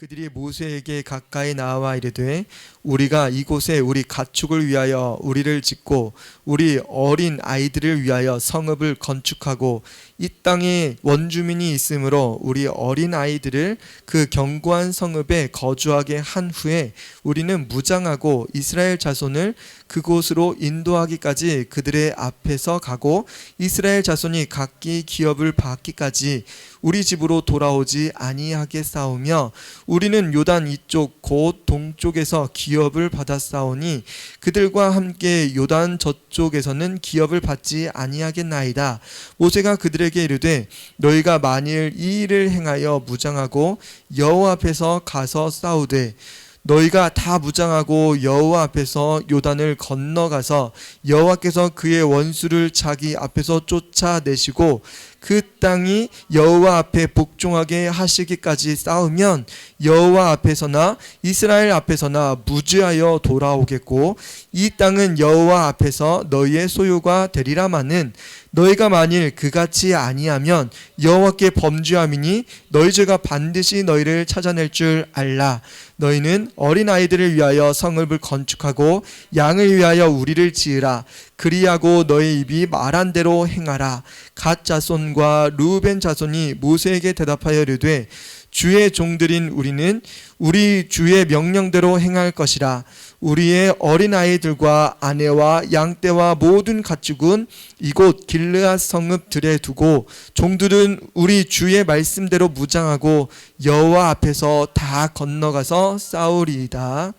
그들이 모세에게 가까이 나와 이르되 우리가 이곳에 우리 가축을 위하여 우리를 짓고 우리 어린 아이들을 위하여 성읍을 건축하고 이 땅에 원주민이 있으므로 우리 어린 아이들을 그 견고한 성읍에 거주하게 한 후에 우리는 무장하고 이스라엘 자손을 그곳으로 인도하기까지 그들의 앞에서 가고 이스라엘 자손이 각기 기업을 받기까지 우리 집으로 돌아오지 아니하겠사오며 우리는 요단 이쪽 곧 동쪽에서 기업을 받았사오니 그들과 함께 요단 저쪽에서는 기업을 받지 아니하겠나이다. 모세가 그들에게 이르되 너희가 만일 이 일을 행하여 무장하고 여호와 앞에서 가서 싸우되 너희가 다 무장하고 여호와 앞에서 요단을 건너가서 여호와께서 그의 원수를 자기 앞에서 쫓아내시고 그 땅이 여호와 앞에 복종하게 하시기까지 싸우면 여호와 앞에서나 이스라엘 앞에서나 무죄하여 돌아오겠고 이 땅은 여호와 앞에서 너희의 소유가 되리라마는 너희가 만일 그같이 아니하면 여호와께 범죄함이니 너희 죄가 반드시 너희를 찾아낼 줄 알라. 너희는 어린아이들을 위하여 성읍을 건축하고 양을 위하여 우리를 지으라. 그리하고 너희 입이 말한 대로 행하라. 갓 자손과 루벤 자손이 모세에게 대답하여 이르되 주의 종들인 우리는 우리 주의 명령대로 행할 것이라. 우리의 어린아이들과 아내와 양떼와 모든 가축은 이곳 길르앗 성읍들에 두고 종들은 우리 주의 말씀대로 무장하고 여호와 앞에서 다 건너가서 싸우리이다.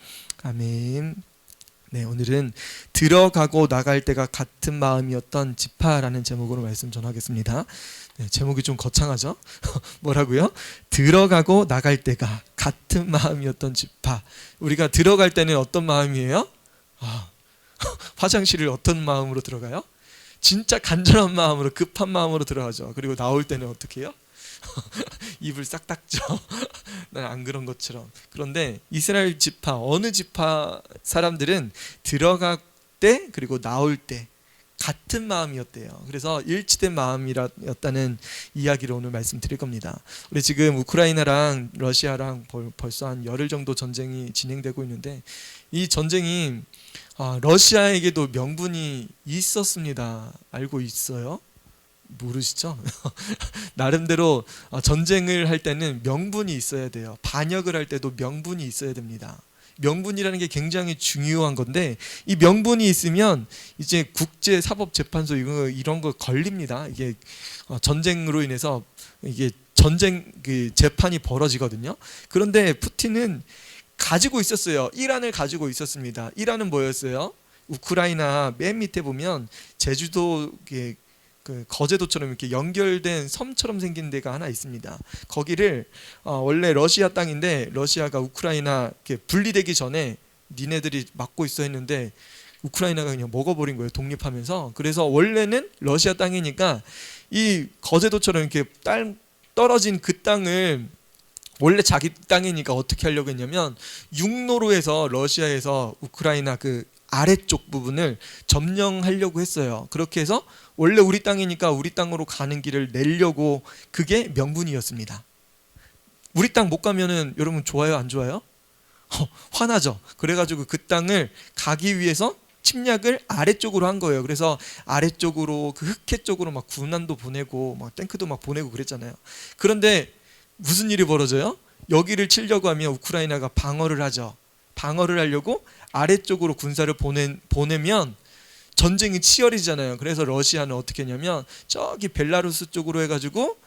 아멘. 네, 오늘은 들어가고 나갈 때가 같은 마음이었던 지파라는 제목으로 말씀 전하겠습니다. 네, 제목이 좀 거창하죠? 뭐라고요? 들어가고 나갈 때가 같은 마음이었던 지파. 우리가 들어갈 때는 어떤 마음이에요? 화장실을 어떤 마음으로 들어가요? 진짜 간절한 마음으로, 급한 마음으로 들어가죠. 그리고 나올 때는 어떻게 해요? 입을 싹 닦죠. 난 안 그런 것처럼. 그런데 이스라엘 지파, 어느 지파 사람들은 들어갈 때 그리고 나올 때 같은 마음이었대요. 그래서 일치된 마음이었다는 이야기를 오늘 말씀드릴 겁니다. 우리 지금 우크라이나랑 러시아랑 벌써 한 열흘 정도 전쟁이 진행되고 있는데 이 전쟁이 러시아에게도 명분이 있었습니다. 알고 있어요? 모르시죠? 나름대로 전쟁을 할 때는 명분이 있어야 돼요. 반역을 할 때도 명분이 있어야 됩니다. 명분이라는 게 굉장히 중요한 건데 이 명분이 있으면 이제 국제사법재판소 이런 거 걸립니다. 이게 전쟁으로 인해서 이게 전쟁 재판이 벌어지거든요. 그런데 푸틴은 가지고 있었어요. 이란을 가지고 있었습니다. 이란은 뭐였어요? 우크라이나 맨 밑에 보면 제주도 거제도처럼 이렇게 연결된 섬처럼 생긴 데가 하나 있습니다. 거기를 원래 러시아 땅인데 러시아가 우크라이나 이렇게 분리되기 전에 니네들이 맡고 있어 했는데 우크라이나가 그냥 먹어버린 거예요. 독립하면서. 그래서 원래는 러시아 땅이니까 이 거제도처럼 이렇게 떨어진 그 땅을 원래 자기 땅이니까 어떻게 하려고 했냐면 육로로 해서 러시아에서 우크라이나 그 아래쪽 부분을 점령하려고 했어요. 그렇게 해서 원래 우리 땅이니까 우리 땅으로 가는 길을 내려고 그게 명분이었습니다. 우리 땅 못 가면은 여러분 좋아요, 안 좋아요? 화나죠. 그래가지고 그 땅을 가기 위해서 침략을 아래쪽으로 한 거예요. 그래서 아래쪽으로 그 흑해 쪽으로 막 군함도 보내고 막 탱크도 막 보내고 그랬잖아요. 그런데 무슨 일이 벌어져요? 여기를 치려고 하면 우크라이나가 방어를 하죠. 방어를 하려고 아래쪽으로 군사를 보내면 전쟁이 치열해지잖아요. 그래서 러시아는 어떻게 했냐면 저기 벨라루스 쪽으로 해가지고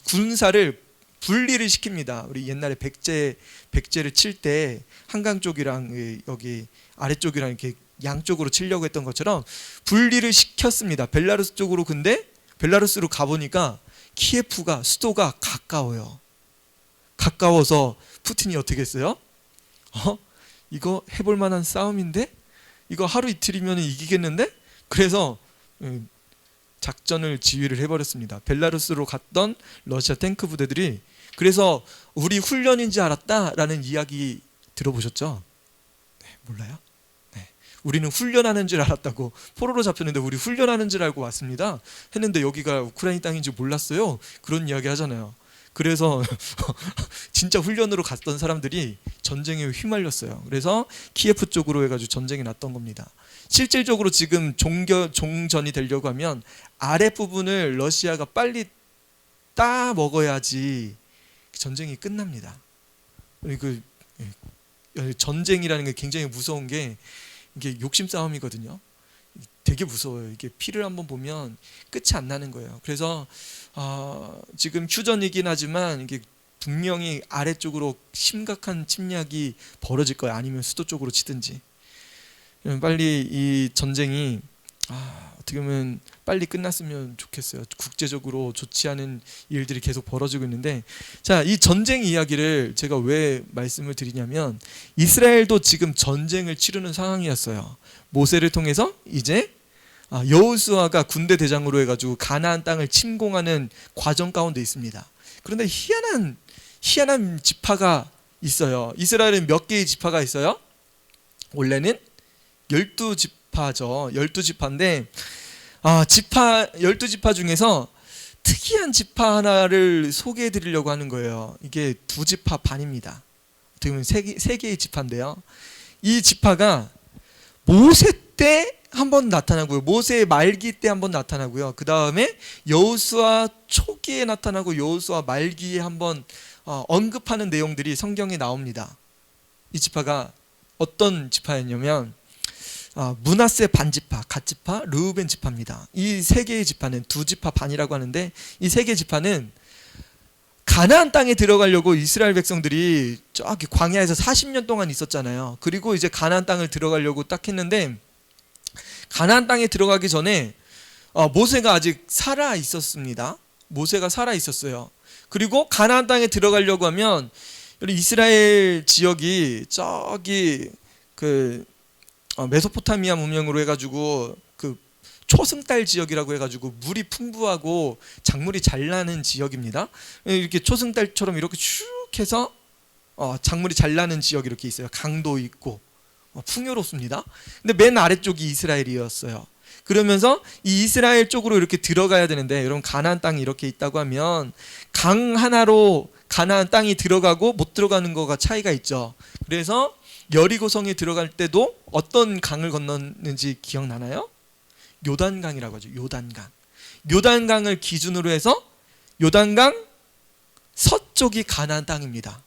군사를 분리를 시킵니다. 우리 옛날에 백제를 칠 때 한강 쪽이랑 여기 아래쪽이랑 이렇게 양쪽으로 치려고 했던 것처럼 분리를 시켰습니다. 벨라루스 쪽으로. 근데 벨라루스로 가보니까 키예프가 수도가 가까워요. 가까워서 푸틴이 어떻게 했어요? 이거 해볼 만한 싸움인데? 이거 하루 이틀이면 이기겠는데? 그래서 작전을 지휘를 해버렸습니다. 벨라루스로 갔던 러시아 탱크 부대들이. 그래서 우리 훈련인 줄 알았다라는 이야기 들어보셨죠? 네, 몰라요? 네, 우리는 훈련하는 줄 알았다고. 포로로 잡혔는데 우리 훈련하는 줄 알고 왔습니다 했는데 여기가 우크라이나 땅인 줄 몰랐어요. 그런 이야기 하잖아요. 그래서 진짜 훈련으로 갔던 사람들이 전쟁에 휘말렸어요. 그래서 키예프 쪽으로 해가지고 전쟁이 났던 겁니다. 실질적으로 지금 종전이 되려고 하면 아랫부분을 러시아가 빨리 따 먹어야지 전쟁이 끝납니다. 그 전쟁이라는 게 굉장히 무서운 게 이게 욕심 싸움이거든요. 되게 무서워요. 이게 피를 한번 보면 끝이 안 나는 거예요. 그래서 지금 휴전이긴 하지만 이게 분명히 아래쪽으로 심각한 침략이 벌어질 거예요. 아니면 수도 쪽으로 치든지. 빨리 이 전쟁이 어떻게 보면 빨리 끝났으면 좋겠어요. 국제적으로 좋지 않은 일들이 계속 벌어지고 있는데, 자, 이 전쟁 이야기를 제가 왜 말씀을 드리냐면 이스라엘도 지금 전쟁을 치르는 상황이었어요. 모세를 통해서 이제 여호수아가 군대 대장으로 해가지고 가나안 땅을 침공하는 과정 가운데 있습니다. 그런데 희한한 지파가 있어요. 이스라엘은 몇 개의 지파가 있어요? 원래는 12지파죠. 12지파인데 12지파 중에서 특이한 지파 하나를 소개해 드리려고 하는 거예요. 이게 2지파 반입니다. 어떻게 보면 3개의 지파인데요. 이 지파가 모세 때 한번 나타나고요. 모세의 말기 때 한번 나타나고요. 그 다음에 여호수아 초기에 나타나고 여호수아 말기에 한번 언급하는 내용들이 성경에 나옵니다. 이 지파가 어떤 지파였냐면 므낫세 반지파, 갓지파, 르우벤 지파입니다. 이 3개의 지파는 2지파 반이라고 하는데, 이 3개 지파는 가나안 땅에 들어가려고 이스라엘 백성들이 저기 광야에서 40년 동안 있었잖아요. 그리고 이제 가나안 땅을 들어가려고 딱 했는데, 가나안 땅에 들어가기 전에 모세가 아직 살아 있었습니다. 모세가 살아 있었어요. 그리고 가나안 땅에 들어가려고 하면 이스라엘 지역이 저기 메소포타미아 문명으로 해가지고 그 초승달 지역이라고 해가지고 물이 풍부하고 작물이 잘 나는 지역입니다. 이렇게 초승달처럼 이렇게 쭉 해서 작물이 잘 나는 지역이 이렇게 있어요. 강도 있고 풍요롭습니다. 근데 맨 아래쪽이 이스라엘이었어요. 그러면서 이 이스라엘 쪽으로 이렇게 들어가야 되는데, 여러분 가나안 땅이 이렇게 있다고 하면 강 하나로 가나안 땅이 들어가고 못 들어가는 거가 차이가 있죠. 그래서 여리고성에 들어갈 때도 어떤 강을 건넜는지 기억나나요? 요단강이라고 하죠. 요단강을 기준으로 해서 요단강 서쪽이 가나안 땅입니다.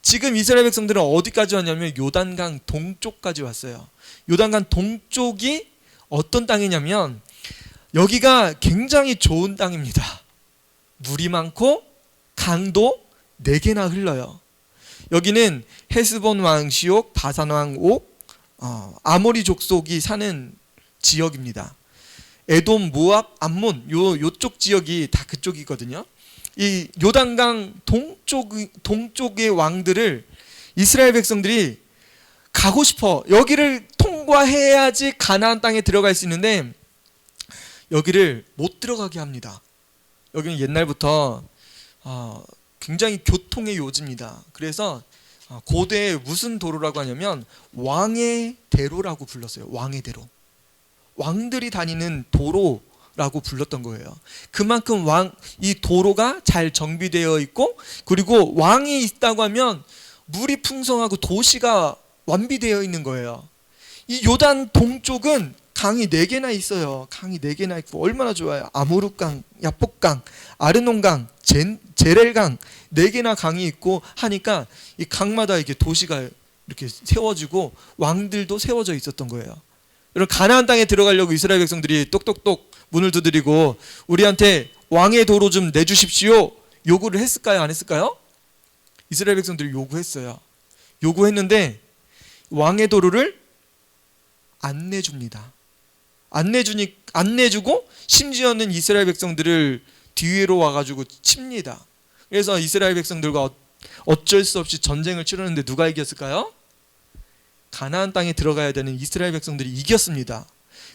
지금 이스라엘 백성들은 어디까지 왔냐면 요단강 동쪽까지 왔어요. 요단강 동쪽이 어떤 땅이냐면 여기가 굉장히 좋은 땅입니다. 물이 많고 강도 4개나 흘러요. 여기는 헤스본 왕 시옥, 바산 왕 옥, 아모리 족속이 사는 지역입니다. 에돔, 모압, 암몬 요쪽 지역이 다 그쪽이거든요. 이 요단강 동쪽의 왕들을 이스라엘 백성들이 가고 싶어. 여기를 통과해야지 가나안 땅에 들어갈 수 있는데 여기를 못 들어가게 합니다. 여기는 옛날부터 굉장히 교통의 요지입니다. 그래서 고대에 무슨 도로라고 하냐면 왕의 대로라고 불렀어요. 왕의 대로. 왕들이 다니는 도로라고 불렀던 거예요. 그만큼 이 도로가 잘 정비되어 있고, 그리고 왕이 있다고 하면 물이 풍성하고 도시가 완비되어 있는 거예요. 이 요단 동쪽은 강이 4개나 있어요. 강이 4개나 있고 얼마나 좋아요. 아모르강, 야복강, 아르논강, 제렐강 4개나 강이 있고 하니까 이 강마다 이렇게 도시가 이렇게 세워지고 왕들도 세워져 있었던 거예요. 여러분 가나안 땅에 들어가려고 이스라엘 백성들이 똑똑똑 문을 두드리고 우리한테 왕의 도로 좀 내주십시오 요구를 했을까요? 안 했을까요? 이스라엘 백성들이 요구했어요. 요구했는데 왕의 도로를 안 내줍니다. 안 내주고 심지어는 이스라엘 백성들을 뒤로 와가지고 칩니다. 그래서 이스라엘 백성들과 어쩔 수 없이 전쟁을 치르는데 누가 이겼을까요? 가나안 땅에 들어가야 되는 이스라엘 백성들이 이겼습니다.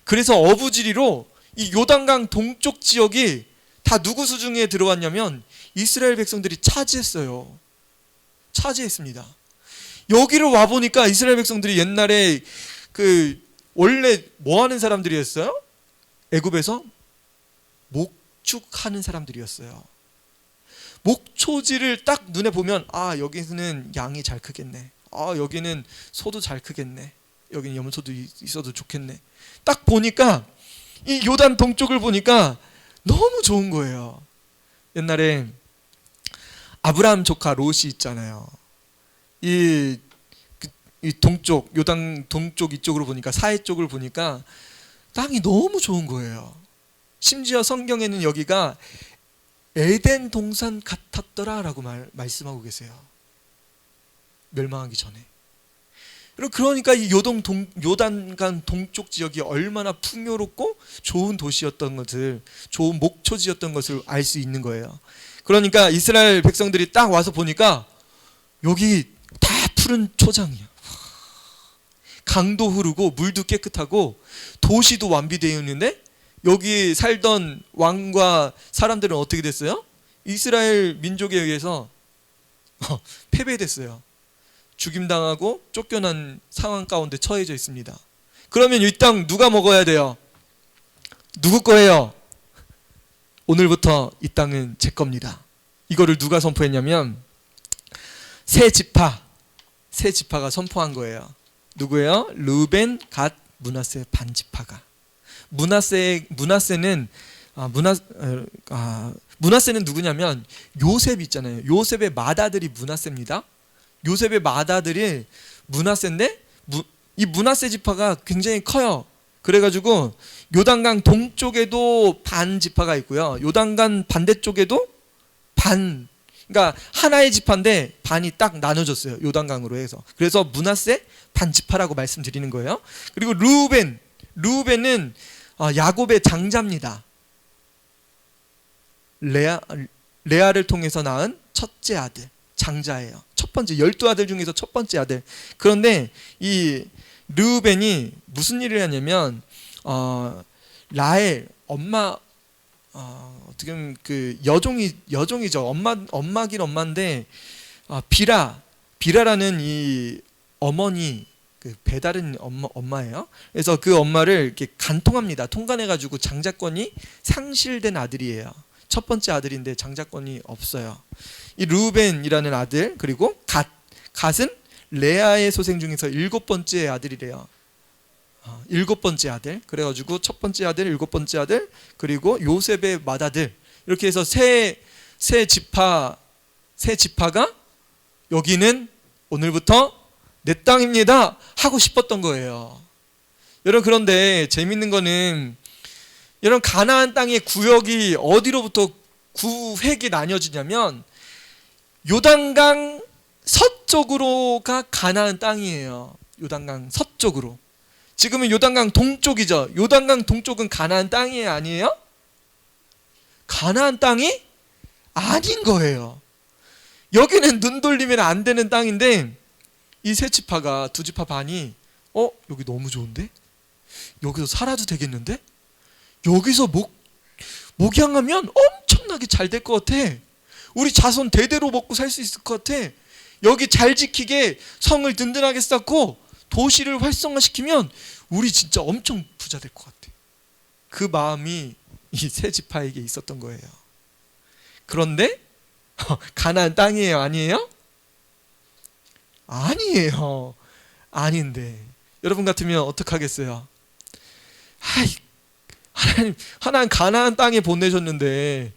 그래서 어부지리로 이 요단강 동쪽 지역이 다 누구 수중에 들어왔냐면 이스라엘 백성들이 차지했어요. 차지했습니다. 여기를 와보니까 이스라엘 백성들이 옛날에 원래 뭐 하는 목초지를 딱 눈에 보면 아 여기는 양이 잘 크겠네, 아 여기는 소도 잘 크겠네, 여기는 염소도 있어도 좋겠네. 딱 보니까 이 요단 동쪽을 보니까 너무 좋은 거예요. 옛날에 아브라함 조카 롯이 있잖아요. 이 동쪽, 요단 동쪽 이쪽으로 보니까, 사해 쪽을 보니까 땅이 너무 좋은 거예요. 심지어 성경에는 여기가 에덴 동산 같았더라라고 말씀하고 계세요. 멸망하기 전에. 그러니까 이 요단강 동쪽 지역이 얼마나 풍요롭고 좋은 도시였던 것을, 좋은 목초지였던 것을 알 수 있는 거예요. 그러니까 이스라엘 백성들이 딱 와서 보니까 여기 다 푸른 초장이야. 강도 흐르고 물도 깨끗하고 도시도 완비되어 있는데 여기 살던 왕과 사람들은 어떻게 됐어요? 이스라엘 민족에 의해서 패배됐어요. 죽임당하고 쫓겨난 상황 가운데 처해져 있습니다. 그러면 이 땅 누가 먹어야 돼요? 누구 거예요? 오늘부터 이 땅은 제 겁니다. 이거를 누가 선포했냐면 세 지파가 선포한 거예요. 누구예요? 르우벤, 갓, 므낫세 반지파가. 므낫세는 누구냐면 요셉 있잖아요. 요셉의 맏아들이 므낫세입니다. 요셉의 맏아들이 므낫세인데 이 므낫세 지파가 굉장히 커요. 그래가지고 요단강 동쪽에도 반 지파가 있고요, 요단강 반대쪽에도 그러니까 하나의 지파인데 반이 딱 나눠졌어요, 요단강으로 해서. 그래서 므낫세 반지파라고 말씀드리는 거예요. 그리고 르우벤은 야곱의 장자입니다. 레아를 통해서 낳은 첫째 아들, 장자예요. 첫 번째, 12아들 중에서 첫 번째 아들. 그런데 이 르우벤이 무슨 일을 하냐면 라헬 엄마, 어떻게 보면 그 여종이죠. 엄마긴 엄마인데 비라라는 이 어머니, 그 배다른 엄마예요. 그래서 그 엄마를 이렇게 간통합니다. 통간해가지고 장자권이 상실된 아들이에요. 첫 번째 아들인데 장자권이 없어요. 이 르우벤이라는 아들, 그리고 갓은 레아의 소생 중에서 7번째 아들이래요. 7번째 아들. 그래가지고 첫 번째 아들, 7번째 아들, 그리고 요셉의 맏아들. 이렇게 해서 세 지파가 여기는 오늘부터 내 땅입니다 하고 싶었던 거예요. 여러분, 그런데 재밌는 거는 여러분, 가나안 땅의 구역이 어디로부터 구획이 나뉘어지냐면 요단강 서쪽으로가 가나안 땅이에요. 요단강 서쪽으로. 지금은 요단강 동쪽이죠. 요단강 동쪽은 가나안 땅이 아니에요? 가나안 땅이 아닌 거예요. 여기는 눈 돌리면 안 되는 땅인데 이 세 지파가, 두 지파 반이 여기 너무 좋은데? 여기서 살아도 되겠는데? 여기서 목양하면 엄청나게 잘 될 것 같아. 우리 자손 대대로 먹고 살 수 있을 것 같아. 여기 잘 지키게 성을 든든하게 쌓고 도시를 활성화시키면 우리 진짜 엄청 부자 될 것 같아. 그 마음이 이 세 지파에게 있었던 거예요. 그런데 가나안 땅이에요, 아니에요? 아니에요. 아닌데 여러분 같으면 어떡하겠어요? 하나님 가나안 땅에 보내셨는데,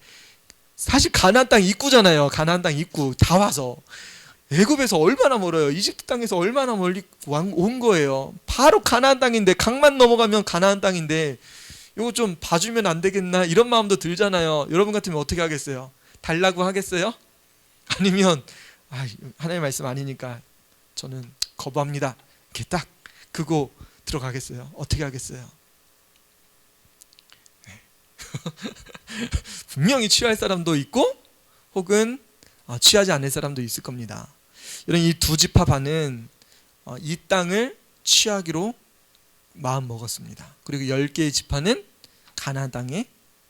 사실 가나안 땅 입구잖아요. 가나안 땅 입구 다 와서 애굽에서 얼마나 멀어요. 이집트 땅에서 얼마나 멀리 온 거예요. 바로 가나안 땅인데, 강만 넘어가면 가나안 땅인데 이거 좀 봐주면 안 되겠나, 이런 마음도 들잖아요. 여러분 같으면 어떻게 하겠어요? 달라고 하겠어요? 아니면 하나님의 말씀 아니니까 저는 거부합니다, 이렇게 딱 그거 들어가겠어요? 어떻게 하겠어요? 네. 분명히 취할 사람도 있고 혹은 취하지 않을 사람도 있을 겁니다. 여러분, 이 두 지파 반은 이 땅을 취하기로 마음 먹었습니다. 그리고 10개의 지파는 가나안 땅에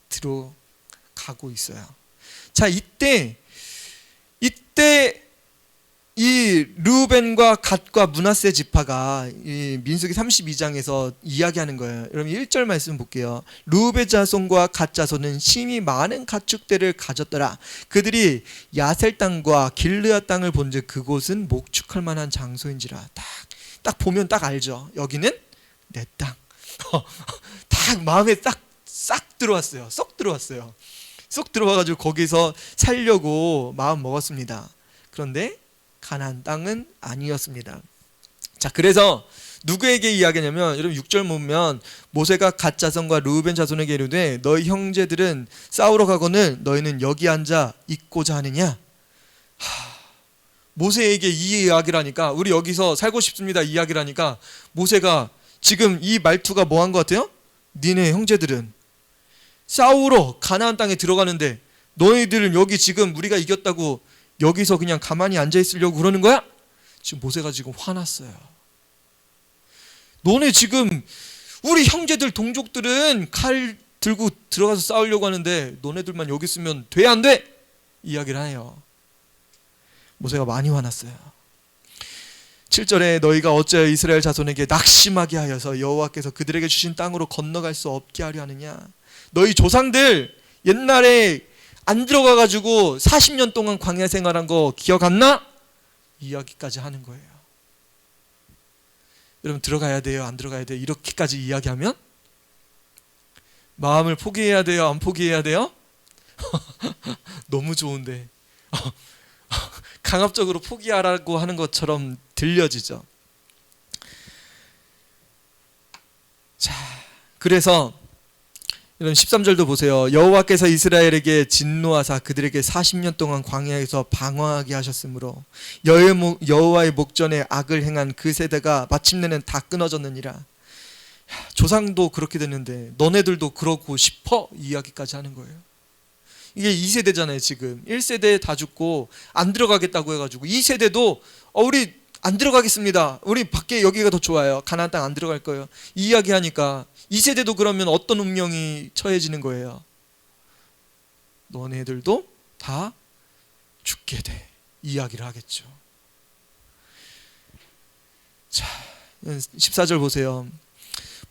들어가고 있어요. 자, 이때 이 루벤과 갓과 므낫세 지파가 이 민수기 32장에서 이야기하는 거예요. 여러분 1절 말씀 볼게요. 루벤 자손과 갓 자손은 심히 많은 가축대를 가졌더라. 그들이 야셀 땅과 길르앗 땅을 본즉 그곳은 목축할 만한 장소인지라. 딱 보면 딱 알죠. 여기는 내 땅. 딱 마음에 싹 들어왔어요. 쏙 들어왔어요. 쏙 들어와가지고 거기서 살려고 마음 먹었습니다. 그런데 가나안 땅은 아니었습니다. 자, 그래서 누구에게 이야기냐면 여러분 6절 보면 모세가 갓 자손과 르우벤 자손에게 이르되 너희 형제들은 싸우러 가거늘 너희는 여기 앉아 있고자 하느냐. 모세에게 이 이야기를 하니까 우리 여기서 살고 싶습니다 이야기를 하니까 모세가 지금 이 말투가 뭐 한 것 같아요? 니네 형제들은 싸우러 가나안 땅에 들어가는데 너희들은 여기 지금 우리가 이겼다고 여기서 그냥 가만히 앉아 있으려고 그러는 거야? 지금 모세가 지금 화났어요. 너네 지금 우리 형제들 동족들은 칼 들고 들어가서 싸우려고 하는데 너네들만 여기 있으면 돼 안 돼? 이야기를 해요. 모세가 많이 화났어요. 7절에 너희가 어찌하여 이스라엘 자손에게 낙심하게 하여서 여호와께서 그들에게 주신 땅으로 건너갈 수 없게 하려 하느냐. 너희 조상들 옛날에 안 들어가가지고 40년 동안 광야 생활한 거 기억 안 나? 이야기까지 하는 거예요. 여러분 들어가야 돼요? 안 들어가야 돼요? 이렇게까지 이야기하면 마음을 포기해야 돼요? 안 포기해야 돼요? 너무 좋은데 강압적으로 포기하라고 하는 것처럼 들려지죠. 자, 그래서 이런 13절도 보세요. 여호와께서 이스라엘에게 진노하사 그들에게 40년 동안 광야에서 방황하게 하셨으므로 여호와의 목전에 악을 행한 그 세대가 마침내는 다 끊어졌느니라. 조상도 그렇게 됐는데 너네들도 그러고 싶어? 이야기까지 하는 거예요. 이게 2세대잖아요. 지금 1세대 다 죽고 안 들어가겠다고 해가지고 2세대도 우리 안 들어가겠습니다. 우리 밖에 여기가 더 좋아요. 가나안 땅 안 들어갈 거예요. 이 이야기하니까 2세대도 그러면 어떤 운명이 처해지는 거예요? 너네들도 다 죽게 돼. 이야기를 하겠죠. 자, 14절 보세요.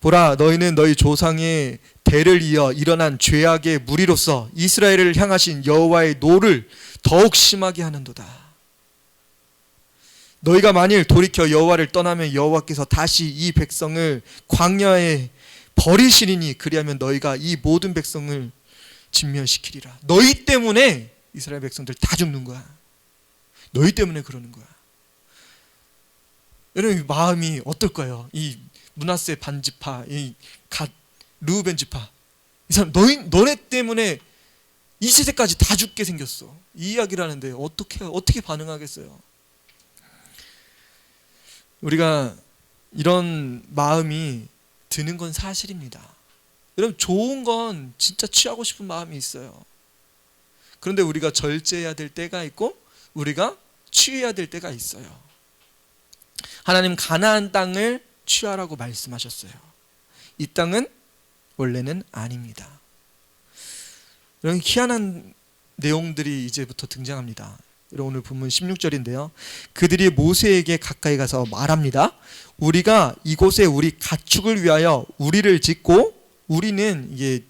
보라 너희는 너희 조상의 대를 이어 일어난 죄악의 무리로서 이스라엘을 향하신 여호와의 노를 더욱 심하게 하는도다. 너희가 만일 돌이켜 여호와를 떠나면 여호와께서 다시 이 백성을 광야에 버리시리니 그리하면 너희가 이 모든 백성을 진멸시키리라. 너희 때문에 이스라엘 백성들 다 죽는 거야. 너희 때문에 그러는 거야. 여러분 마음이 어떨까요? 이 므낫세 반지파, 이 갓 르우벤 지파, 이 사람 너네 때문에 2세대까지 다 죽게 생겼어. 이 이야기를 하는데 어떻게 반응하겠어요? 우리가 이런 마음이 드는 건 사실입니다. 여러분 좋은 건 진짜 취하고 싶은 마음이 있어요. 그런데 우리가 절제해야 될 때가 있고 우리가 취해야 될 때가 있어요. 하나님 가나안 땅을 취하라고 말씀하셨어요. 이 땅은 원래는 아닙니다. 이런 희한한 내용들이 이제부터 등장합니다. 오늘 본문 16절인데요. 그들이 모세에게 가까이 가서 말합니다. 우리가 이곳에 우리 가축을 위하여 우리를 짓고, 우리는 이게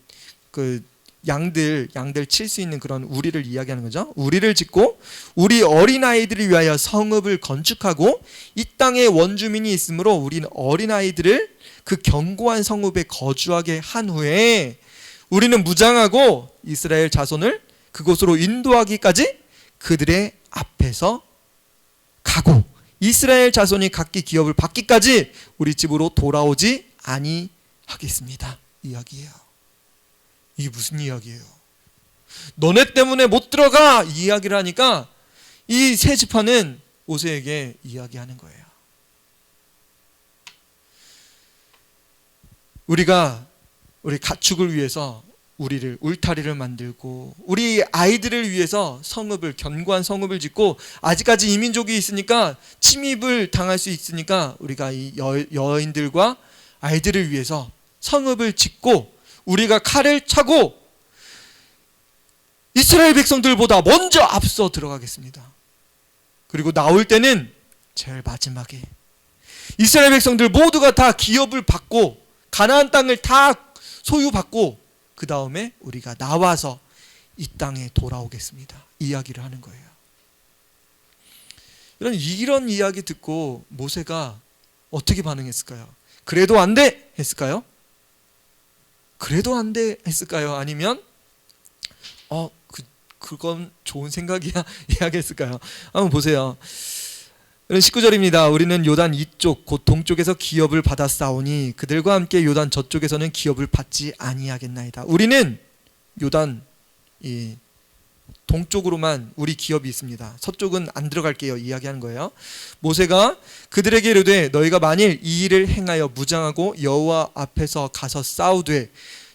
그 양들 칠 수 있는 그런 우리를 이야기하는 거죠. 우리를 짓고 우리 어린아이들을 위하여 성읍을 건축하고 이 땅에 원주민이 있으므로 우리는 어린아이들을 그 견고한 성읍에 거주하게 한 후에 우리는 무장하고 이스라엘 자손을 그곳으로 인도하기까지 그들의 앞에서 가고 이스라엘 자손이 각기 기업을 받기까지 우리 집으로 돌아오지 아니하겠습니다. 이야기예요. 이게 무슨 이야기예요? 너네 때문에 못 들어가! 이 이야기를 하니까 이 세 지파는 모세에게 이야기하는 거예요. 우리가 우리 가축을 위해서 우리를 울타리를 만들고 우리 아이들을 위해서 성읍을 견고한 성읍을 짓고 아직까지 이민족이 있으니까 침입을 당할 수 있으니까 우리가 이 여인들과 아이들을 위해서 성읍을 짓고 우리가 칼을 차고 이스라엘 백성들보다 먼저 앞서 들어가겠습니다. 그리고 나올 때는 제일 마지막에 이스라엘 백성들 모두가 다 기업을 받고 가나안 땅을 다 소유받고 그 다음에 우리가 나와서 이 땅에 돌아오겠습니다. 이야기를 하는 거예요. 이런 이야기 듣고 모세가 어떻게 반응했을까요? 그래도 안 돼! 했을까요? 그래도 안 돼! 했을까요? 아니면 그건 좋은 생각이야 이야기했을까요? 한번 보세요. 19절입니다. 우리는 요단 이쪽 곧 동쪽에서 기업을 받았사오니 그들과 함께 요단 저쪽에서는 기업을 받지 아니하겠나이다. 우리는 요단 이 동쪽으로만 우리 기업이 있습니다. 서쪽은 안 들어갈게요 이야기하는 거예요. 모세가 그들에게 이르되 너희가 만일 이 일을 행하여 무장하고 여호와 앞에서 가서 싸우되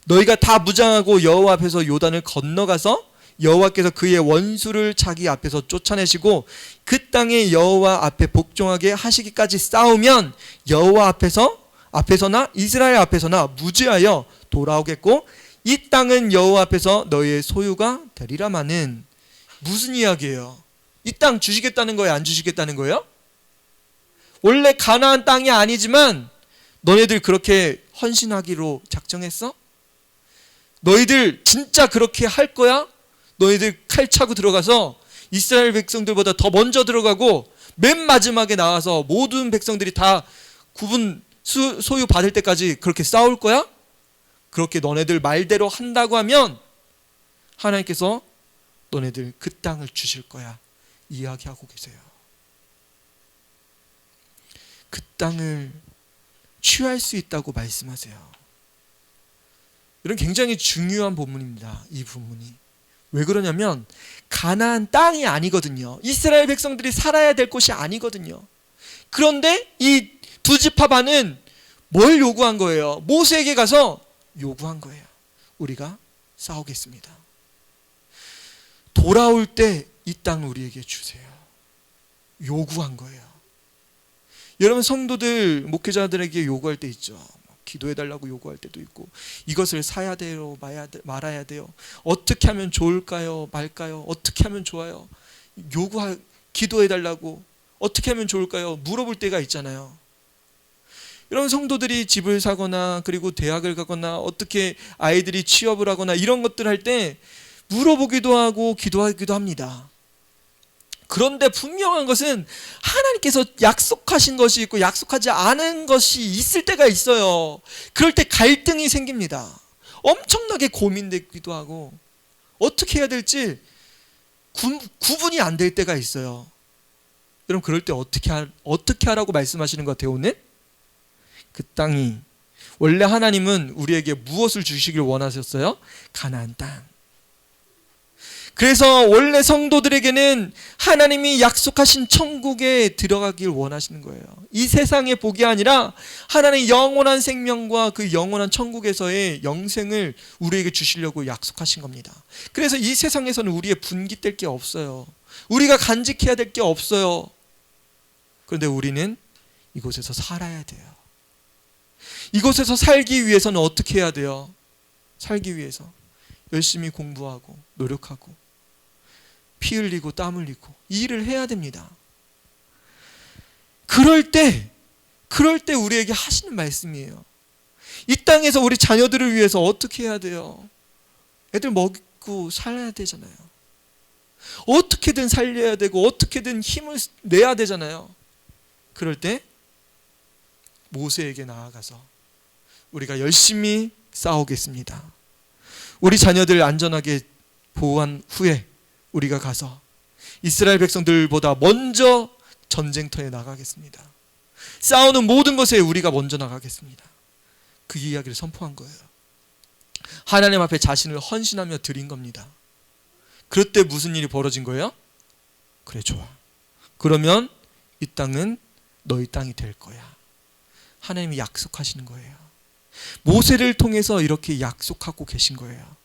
너희가 다 무장하고 여호와 앞에서 요단을 건너가서 여호와께서 그의 원수를 자기 앞에서 쫓아내시고 그 땅에 여호와 앞에 복종하게 하시기까지 싸우면 여호와 앞에서나 이스라엘 앞에서나 무죄하여 돌아오겠고 이 땅은 여호와 앞에서 너희의 소유가 되리라마는. 무슨 이야기예요? 이 땅 주시겠다는 거예요? 안 주시겠다는 거예요? 원래 가나안 땅이 아니지만 너네들 그렇게 헌신하기로 작정했어? 너희들 진짜 그렇게 할 거야? 너희들 칼 차고 들어가서 이스라엘 백성들보다 더 먼저 들어가고 맨 마지막에 나와서 모든 백성들이 다 구분 소유 받을 때까지 그렇게 싸울 거야? 그렇게 너네들 말대로 한다고 하면 하나님께서 너네들 그 땅을 주실 거야 이야기하고 계세요. 그 땅을 취할 수 있다고 말씀하세요. 이런 굉장히 중요한 본문입니다. 이 본문이. 왜 그러냐면 가나안 땅이 아니거든요. 이스라엘 백성들이 살아야 될 곳이 아니거든요. 그런데 이 두 지파 반은 뭘 요구한 거예요? 모세에게 가서 요구한 거예요. 우리가 싸우겠습니다. 돌아올 때 이 땅 우리에게 주세요. 요구한 거예요. 여러분 성도들 목회자들에게 요구할 때 있죠. 기도해달라고 요구할 때도 있고 이것을 사야 돼요 말아야 돼요 어떻게 하면 좋을까요 말까요 어떻게 하면 좋아요 기도해달라고 어떻게 하면 좋을까요 물어볼 때가 있잖아요. 여러분 성도들이 집을 사거나 그리고 대학을 가거나 어떻게 아이들이 취업을 하거나 이런 것들 할 때 물어보기도 하고 기도하기도 합니다. 그런데 분명한 것은 하나님께서 약속하신 것이 있고 약속하지 않은 것이 있을 때가 있어요. 그럴 때 갈등이 생깁니다. 엄청나게 고민되기도 하고 어떻게 해야 될지 구분이 안 될 때가 있어요. 여러분 그럴 때 어떻게 하라고 말씀하시는 것 같아요 오늘? 그 땅이 원래 하나님은 우리에게 무엇을 주시길 원하셨어요? 가나안 땅. 그래서 원래 성도들에게는 하나님이 약속하신 천국에 들어가길 원하시는 거예요. 이 세상의 복이 아니라 하나님의 영원한 생명과 그 영원한 천국에서의 영생을 우리에게 주시려고 약속하신 겁니다. 그래서 이 세상에서는 우리의 분깃될 게 없어요. 우리가 간직해야 될 게 없어요. 그런데 우리는 이곳에서 살아야 돼요. 이곳에서 살기 위해서는 어떻게 해야 돼요? 살기 위해서 열심히 공부하고 노력하고 피 흘리고 땀 흘리고 이 일을 해야 됩니다. 그럴 때 우리에게 하시는 말씀이에요. 이 땅에서 우리 자녀들을 위해서 어떻게 해야 돼요? 애들 먹고 살아야 되잖아요. 어떻게든 살려야 되고 어떻게든 힘을 내야 되잖아요. 그럴 때 모세에게 나아가서 우리가 열심히 싸우겠습니다. 우리 자녀들 안전하게 보호한 후에 우리가 가서 이스라엘 백성들보다 먼저 전쟁터에 나가겠습니다. 싸우는 모든 것에 우리가 먼저 나가겠습니다. 그 이야기를 선포한 거예요. 하나님 앞에 자신을 헌신하며 드린 겁니다. 그럴 때 무슨 일이 벌어진 거예요? 그래 좋아. 그러면 이 땅은 너희 땅이 될 거야. 하나님이 약속하시는 거예요. 모세를 통해서 이렇게 약속하고 계신 거예요.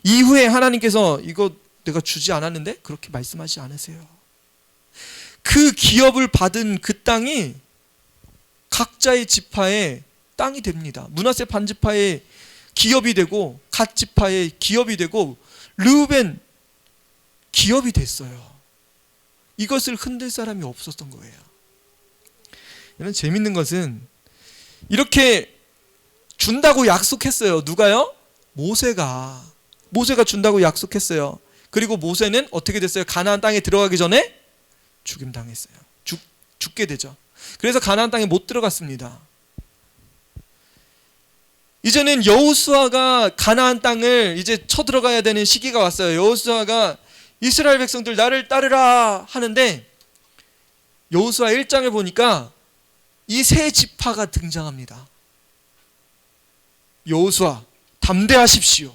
이후에 하나님께서 이거 내가 주지 않았는데? 그렇게 말씀하지 않으세요. 그 기업을 받은 그 땅이 각자의 지파의 땅이 됩니다. 므낫세 반지파의 기업이 되고 갓 지파의 기업이 되고 르우벤 기업이 됐어요. 이것을 흔들 사람이 없었던 거예요. 이런 재밌는 것은 이렇게 준다고 약속했어요. 누가요? 모세가 준다고 약속했어요. 그리고 모세는 어떻게 됐어요? 가나안 땅에 들어가기 전에 죽임당했어요. 죽게 되죠. 그래서 가나안 땅에 못 들어갔습니다. 이제는 여호수아가 가나안 땅을 이제 쳐들어가야 되는 시기가 왔어요. 여호수아가 이스라엘 백성들 나를 따르라 하는데 여호수아 1장을 보니까 이 세 지파가 등장합니다. 여호수아 담대하십시오.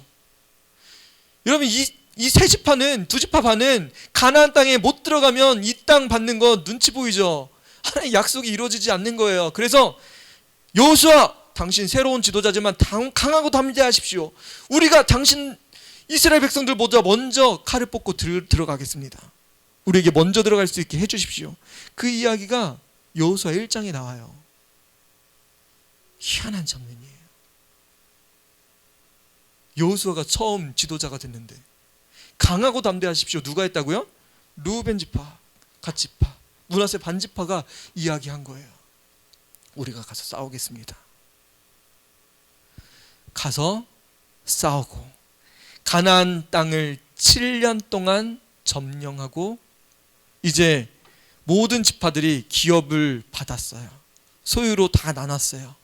여러분 이 세 지파는 두 지파 반은 가나안 땅에 못 들어가면 이 땅 받는 거 눈치 보이죠. 하나님의 약속이 이루어지지 않는 거예요. 그래서 여호수아 당신 새로운 지도자지만 강하고 담대하십시오. 우리가 당신 이스라엘 백성들보다 먼저 칼을 뽑고 들어가겠습니다. 우리에게 먼저 들어갈 수 있게 해주십시오. 그 이야기가 여호수아 1장에 나와요. 희한한 장면이에요. 여호수아가 처음 지도자가 됐는데 강하고 담대하십시오. 누가 했다고요? 루벤 지파, 갓 지파, 므낫세 반 지파가 이야기한 거예요. 우리가 가서 싸우겠습니다. 가서 싸우고 가나안 땅을 7년 동안 점령하고 이제 모든 지파들이 기업을 받았어요. 소유로 다 나눴어요.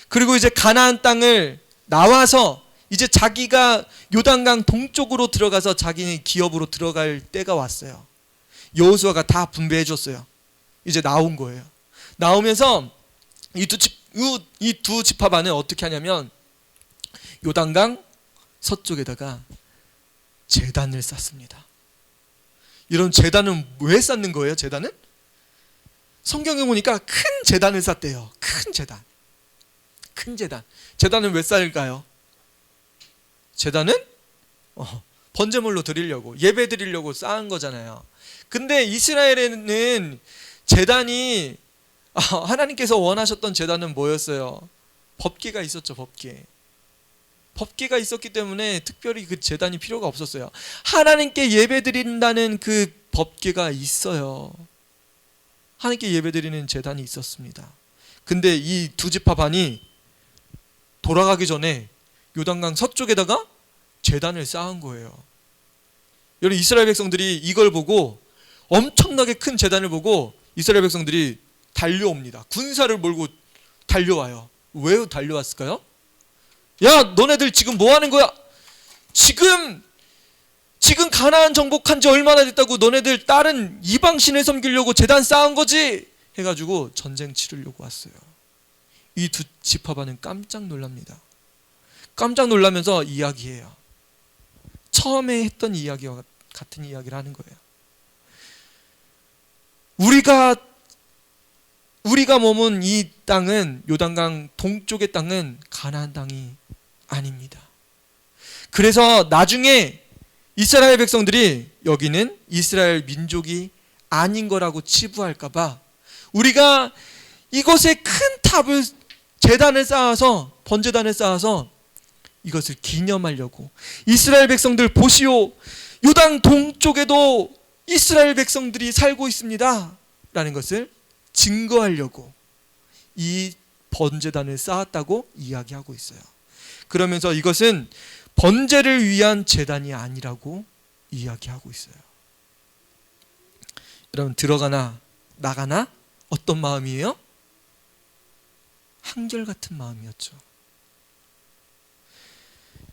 그리고 이제 가나안 땅을 나와서 이제 자기가 요단강 동쪽으로 들어가서 자기는 기업으로 들어갈 때가 왔어요. 여호수아가 다 분배해 줬어요. 이제 나온 거예요. 나오면서 이 두 지파반은 어떻게 하냐면 요단강 서쪽에다가 제단을 쌓습니다. 이런 제단은 왜 쌓는 거예요? 제단은? 성경에 보니까 큰 제단을 쌓대요. 큰 제단. 제단은 왜 쌓을까요? 제단은 번제물로 드리려고, 예배 드리려고 쌓은 거잖아요. 근데 이스라엘에는 제단이 하나님께서 원하셨던 제단은 뭐였어요? 법궤가 있었죠. 법궤가 있었기 때문에 특별히 그 제단이 필요가 없었어요. 하나님께 예배드린다는 그 법궤가 있어요. 하나님께 예배드리는 제단이 있었습니다. 근데 이 두 지파 반이 돌아가기 전에 요단강 서쪽에다가 제단을 쌓은 거예요. 여러분 이스라엘 백성들이 이걸 보고 엄청나게 큰 제단을 보고 이스라엘 백성들이 달려옵니다. 군사를 몰고 달려와요. 왜 달려왔을까요? 야, 너네들 지금 뭐 하는 거야? 지금 가나안 정복한 지 얼마나 됐다고 너네들 다른 이방신을 섬기려고 제단 쌓은 거지? 해가지고 전쟁 치르려고 왔어요. 이 두 지파반은 깜짝 놀랍니다. 깜짝 놀라면서 이야기해요. 처음에 했던 이야기와 같은 이야기를 하는 거예요. 우리가 머문 이 땅은 요단강 동쪽의 땅은 가나안 땅이 아닙니다. 그래서 나중에 이스라엘 백성들이 여기는 이스라엘 민족이 아닌 거라고 치부할까 봐 우리가 이곳에 큰 탑을 제단을 쌓아서 번제단을 쌓아서 이것을 기념하려고 이스라엘 백성들 보시오, 요단 동쪽에도 이스라엘 백성들이 살고 있습니다 라는 것을 증거하려고 이 번제단을 쌓았다고 이야기하고 있어요. 그러면서 이것은 번제를 위한 제단이 아니라고 이야기하고 있어요. 여러분 들어가나 나가나 어떤 마음이에요? 한결같은 마음이었죠.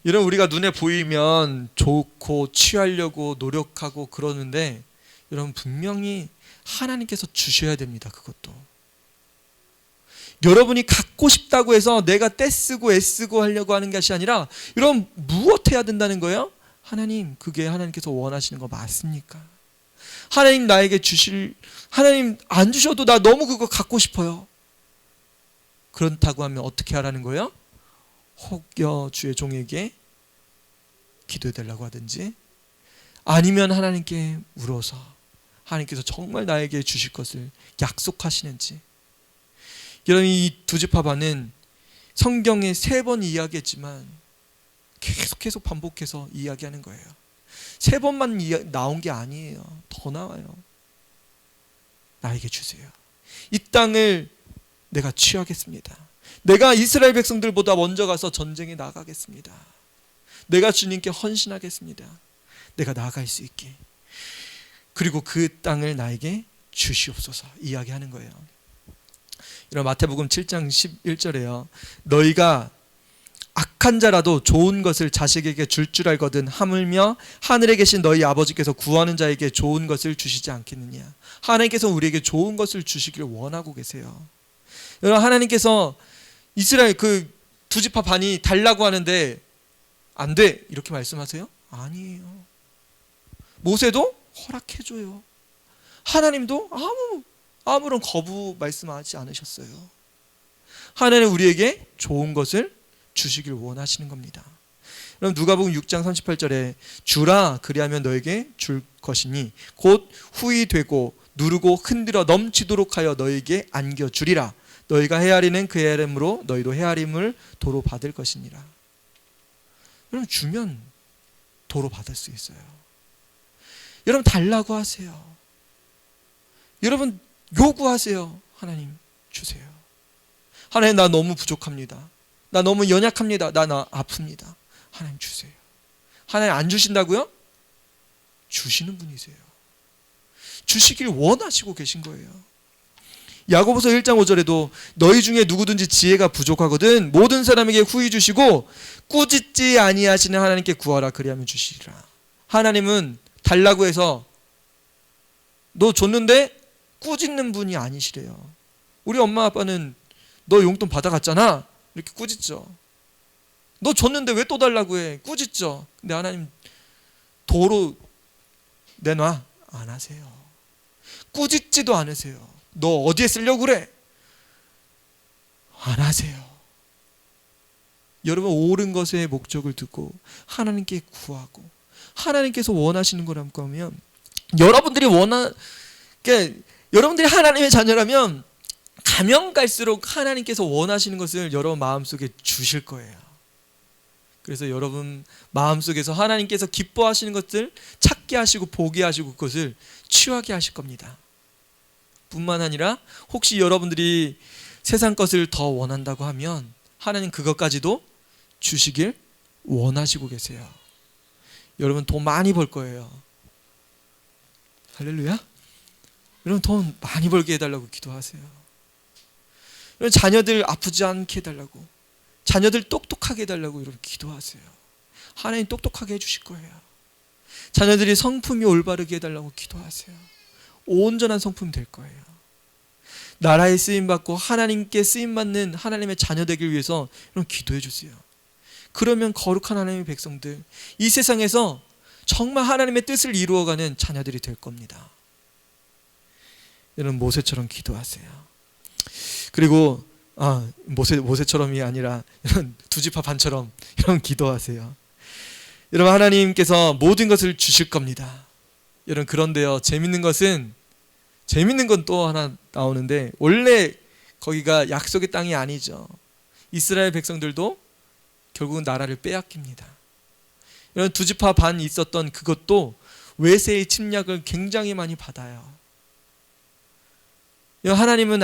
이런 우리가 눈에 보이면 좋고 취하려고 노력하고 그러는데 여러분 분명히 하나님께서 주셔야 됩니다. 그것도 여러분이 갖고 싶다고 해서 내가 떼쓰고 애쓰고 하려고 하는 것이 아니라 여러분 무엇 해야 된다는 거예요? 하나님, 그게 하나님께서 원하시는 거 맞습니까? 하나님 나에게 하나님 안 주셔도 나 너무 그거 갖고 싶어요. 그렇다고 하면 어떻게 하라는 거예요? 혹여 주의 종에게 기도해 달라고 하든지 아니면 하나님께 물어서 하나님께서 정말 나에게 주실 것을 약속하시는지. 여러분 이 두 지파반은 성경에 3번 이야기했지만 계속 반복해서 이야기하는 거예요. 3번만 나온 게 아니에요. 더 나와요. 나에게 주세요. 이 땅을 내가 취하겠습니다. 내가 이스라엘 백성들보다 먼저 가서 전쟁에 나가겠습니다. 내가 주님께 헌신하겠습니다. 내가 나아갈 수 있게. 그리고 그 땅을 나에게 주시옵소서 이야기하는 거예요. 이런 마태복음 7장 11절에요. 너희가 악한 자라도 좋은 것을 자식에게 줄 알거든 하물며 하늘에 계신 너희 아버지께서 구하는 자에게 좋은 것을 주시지 않겠느냐. 하나님께서 우리에게 좋은 것을 주시기를 원하고 계세요. 여러분, 하나님께서 이스라엘 그 두 지파 반이 달라고 하는데 안 돼 이렇게 말씀하세요? 아니에요. 모세도 허락해줘요. 하나님도 아무런 거부 말씀하지 않으셨어요. 하나님은 우리에게 좋은 것을 주시길 원하시는 겁니다. 그럼 누가복음 6장 38절에 주라 그리하면 너에게 줄 것이니 곧 후히 되고 누르고 흔들어 넘치도록 하여 너에게 안겨주리라. 너희가 헤아리는 그 헤아림으로 너희도 헤아림을 도로 받을 것이니라. 여러분, 주면 도로 받을 수 있어요. 여러분, 달라고 하세요. 여러분, 요구하세요. 하나님 주세요. 하나님, 나 너무 부족합니다. 나 너무 연약합니다. 나 아픕니다. 하나님 주세요. 하나님 안 주신다고요? 주시는 분이세요. 주시길 원하시고 계신 거예요. 야고보서 1장 5절에도 너희 중에 누구든지 지혜가 부족하거든 모든 사람에게 후히 주시고 꾸짖지 아니하시는 하나님께 구하라 그리하면 주시리라. 하나님은 달라고 해서 너 줬는데 꾸짖는 분이 아니시래요. 우리 엄마 아빠는 너 용돈 받아갔잖아 이렇게 꾸짖죠. 너 줬는데 왜 또 달라고 해? 꾸짖죠. 근데 하나님 도로 내놔 안 하세요. 꾸짖지도 않으세요. 너 어디에 쓰려고 그래? 안 하세요. 여러분, 옳은 것의 목적을 두고 하나님께 구하고 하나님께서 원하시는 거라고 하면 여러분들이 여러분들이 하나님의 자녀라면 가면 갈수록 하나님께서 원하시는 것을 여러분 마음속에 주실 거예요. 그래서 여러분 마음속에서 하나님께서 기뻐하시는 것들 찾게 하시고 보게 하시고 그것을 취하게 하실 겁니다. 뿐만 아니라 혹시 여러분들이 세상 것을 더 원한다고 하면 하나님 그것까지도 주시길 원하시고 계세요. 여러분 돈 많이 벌 거예요. 할렐루야. 여러분 돈 많이 벌게 해달라고 기도하세요. 여러분 자녀들 아프지 않게 해달라고, 자녀들 똑똑하게 해달라고 여러분 기도하세요. 하나님 똑똑하게 해주실 거예요. 자녀들이 성품이 올바르게 해달라고 기도하세요. 온전한 성품 될 거예요. 나라에 쓰임받고 하나님께 쓰임받는 하나님의 자녀 되길 위해서 여러분 기도해 주세요. 그러면 거룩한 하나님의 백성들, 이 세상에서 정말 하나님의 뜻을 이루어가는 자녀들이 될 겁니다. 여러분 모세처럼 기도하세요. 그리고 모세처럼이 아니라 이런 두 지파 반처럼 이런 기도하세요. 여러분 하나님께서 모든 것을 주실 겁니다. 여러분 그런데요, 재밌는 건 또 하나 나오는데 원래 거기가 약속의 땅이 아니죠. 이스라엘 백성들도 결국은 나라를 빼앗깁니다. 여러분 두 지파 반 있었던 그것도 외세의 침략을 굉장히 많이 받아요. 하나님은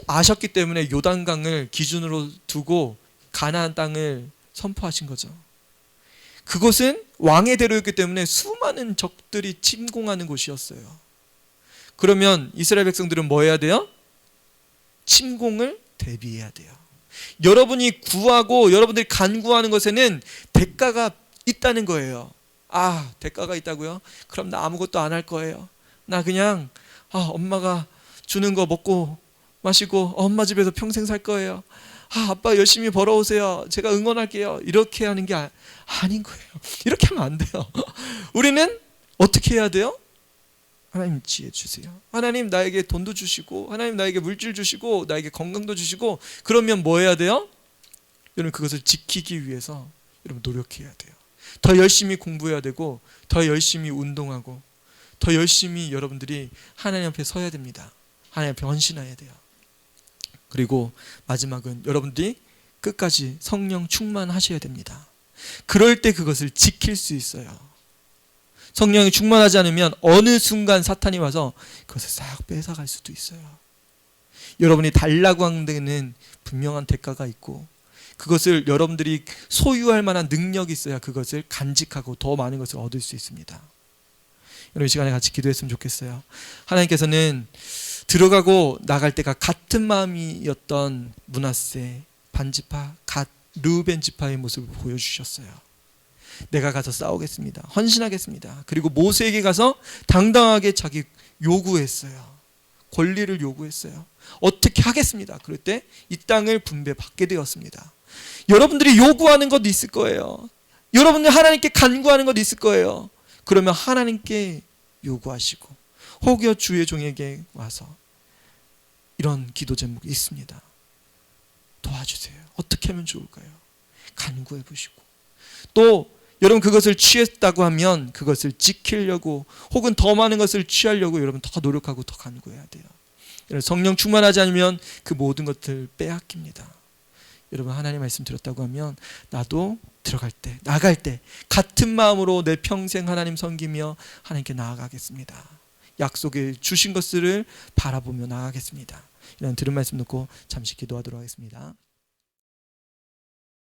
아셨기 때문에 요단강을 기준으로 두고 가나안 땅을 선포하신 거죠. 그곳은 왕의 대로였기 때문에 수많은 적들이 침공하는 곳이었어요. 그러면 이스라엘 백성들은 뭐 해야 돼요? 침공을 대비해야 돼요. 여러분이 구하고 여러분들이 간구하는 것에는 대가가 있다는 거예요. 대가가 있다고요? 그럼 나 아무것도 안 할 거예요. 나 그냥 엄마가 주는 거 먹고 마시고 엄마 집에서 평생 살 거예요. 아빠 열심히 벌어오세요. 제가 응원할게요. 이렇게 하는 게 아닌 거예요. 이렇게 하면 안 돼요. 우리는 어떻게 해야 돼요? 하나님 지혜 주세요. 하나님 나에게 돈도 주시고 하나님 나에게 물질 주시고 나에게 건강도 주시고, 그러면 뭐 해야 돼요? 여러분 그것을 지키기 위해서 여러분 노력해야 돼요. 더 열심히 공부해야 되고 더 열심히 운동하고 더 열심히 여러분들이 하나님 앞에 서야 됩니다. 하나님 앞에 헌신해야 돼요. 그리고 마지막은 여러분들이 끝까지 성령 충만하셔야 됩니다. 그럴 때 그것을 지킬 수 있어요. 성령이 충만하지 않으면 어느 순간 사탄이 와서 그것을 싹 뺏어갈 수도 있어요. 여러분이 달라고 하는 데는 분명한 대가가 있고 그것을 여러분들이 소유할 만한 능력이 있어야 그것을 간직하고 더 많은 것을 얻을 수 있습니다. 여러분 이 시간에 같이 기도했으면 좋겠어요. 하나님께서는 들어가고 나갈 때가 같은 마음이었던 므낫세, 반지파, 갓, 르우벤 지파의 모습을 보여주셨어요. 내가 가서 싸우겠습니다. 헌신하겠습니다. 그리고 모세에게 가서 당당하게 자기 요구했어요. 권리를 요구했어요. 어떻게 하겠습니다. 그럴 때 이 땅을 분배받게 되었습니다. 여러분들이 요구하는 것 있을 거예요. 여러분들 하나님께 간구하는 것 있을 거예요. 그러면 하나님께 요구하시고 혹여 주의 종에게 와서 이런 기도 제목이 있습니다. 도와주세요. 어떻게 하면 좋을까요? 간구해 보시고 또 여러분 그것을 취했다고 하면 그것을 지키려고 혹은 더 많은 것을 취하려고 여러분 더 노력하고 더 간구해야 돼요. 여러분 성령 충만하지 않으면 그 모든 것들 빼앗깁니다. 여러분 하나님 말씀 들었다고 하면 나도 들어갈 때 나갈 때 같은 마음으로 내 평생 하나님 섬기며 하나님께 나아가겠습니다. 약속에 주신 것들을 바라보며 나아가겠습니다. 이런 들은 말씀 듣고 잠시 기도하도록 하겠습니다.